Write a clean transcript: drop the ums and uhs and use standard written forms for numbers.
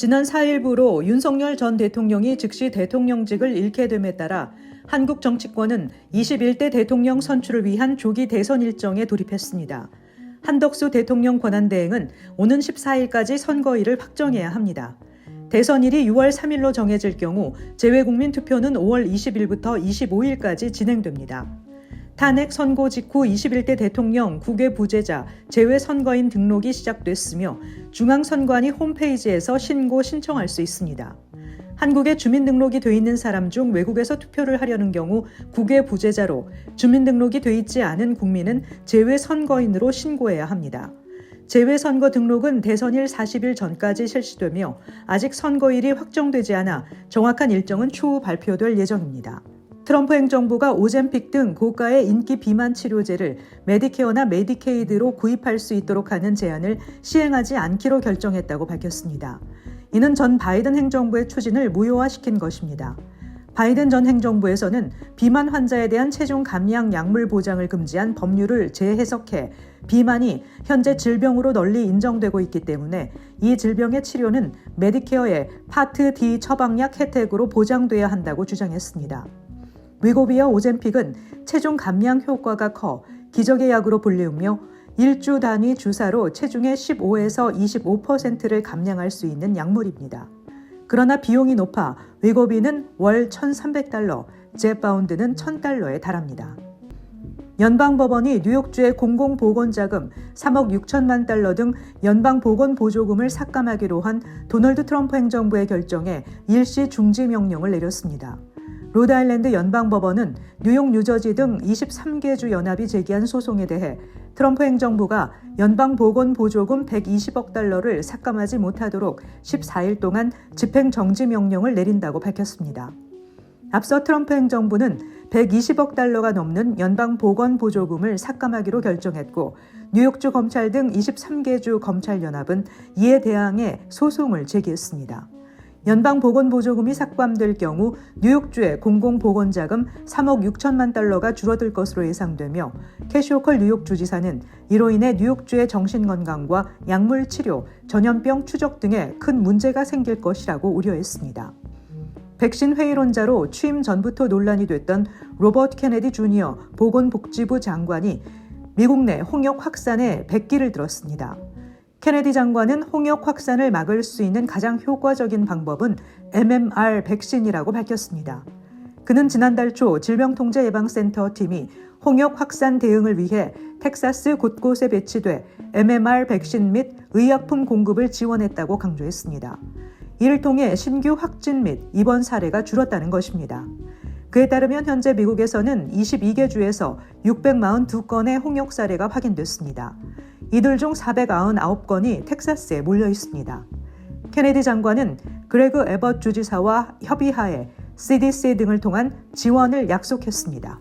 지난 4일부로 윤석열 전 대통령이 즉시 대통령직을 잃게 됨에 따라 한국 정치권은 21대 대통령 선출을 위한 조기 대선 일정에 돌입했습니다. 한덕수 대통령 권한대행은 오는 14일까지 선거일을 확정해야 합니다. 대선일이 6월 3일로 정해질 경우 재외국민 투표는 5월 20일부터 25일까지 진행됩니다. 탄핵 선고 직후 21대 대통령 국외 부재자 재외선거인 등록이 시작됐으며 중앙선관위 홈페이지에서 신청할 수 있습니다. 한국에 주민등록이 돼 있는 사람 중 외국에서 투표를 하려는 경우 국외 부재자로 주민등록이 돼 있지 않은 국민은 재외선거인으로 신고해야 합니다. 재외선거 등록은 대선일 40일 전까지 실시되며 아직 선거일이 확정되지 않아 정확한 일정은 추후 발표될 예정입니다. 트럼프 행정부가 오젬픽 등 고가의 인기 비만 치료제를 메디케어나 메디케이드로 구입할 수 있도록 하는 제한을 시행하지 않기로 결정했다고 밝혔습니다. 이는 전 바이든 행정부의 추진을 무효화시킨 것입니다. 바이든 전 행정부에서는 비만 환자에 대한 체중 감량 약물 보장을 금지한 법률을 재해석해 비만이 현재 질병으로 널리 인정되고 있기 때문에 이 질병의 치료는 메디케어의 파트 D 처방약 혜택으로 보장돼야 한다고 주장했습니다. 위고비와 오젬픽은 체중 감량 효과가 커 기적의 약으로 불리우며 일주 단위 주사로 체중의 15에서 25%를 감량할 수 있는 약물입니다. 그러나 비용이 높아 위고비는 월 $1,300, 젯바운드는 $1,000에 달합니다. 연방법원이 뉴욕주의 공공보건자금 3억 6천만 달러 등 연방보건보조금을 삭감하기로 한 도널드 트럼프 행정부의 결정에 일시 중지 명령을 내렸습니다. 로드아일랜드 연방법원은 뉴욕, 뉴저지 등 23개 주 연합이 제기한 소송에 대해 트럼프 행정부가 연방보건보조금 120억 달러를 삭감하지 못하도록 14일 동안 집행정지 명령을 내린다고 밝혔습니다. 앞서 트럼프 행정부는 120억 달러가 넘는 연방보건보조금을 삭감하기로 결정했고 뉴욕주 검찰 등 23개 주 검찰연합은 이에 대항해 소송을 제기했습니다. 연방보건보조금이 삭감될 경우 뉴욕주의 공공보건자금 3억 6천만 달러가 줄어들 것으로 예상되며 캐시 호컬 뉴욕주지사는 이로 인해 뉴욕주의 정신건강과 약물치료, 전염병 추적 등에 큰 문제가 생길 것이라고 우려했습니다. 백신 회의론자로 취임 전부터 논란이 됐던 로버트 케네디 주니어 보건복지부 장관이 미국 내 홍역 확산에 백기를 들었습니다. 케네디 장관은 홍역 확산을 막을 수 있는 가장 효과적인 방법은 MMR 백신이라고 밝혔습니다. 그는 지난달 초 질병통제예방센터 팀이 홍역 확산 대응을 위해 텍사스 곳곳에 배치돼 MMR 백신 및 의약품 공급을 지원했다고 강조했습니다. 이를 통해 신규 확진 및 입원 사례가 줄었다는 것입니다. 그에 따르면 현재 미국에서는 22개 주에서 642건의 홍역 사례가 확인됐습니다. 이들 중 499건이 텍사스에 몰려 있습니다. 케네디 장관은 그레그 에벗 주지사와 협의하에 CDC 등을 통한 지원을 약속했습니다.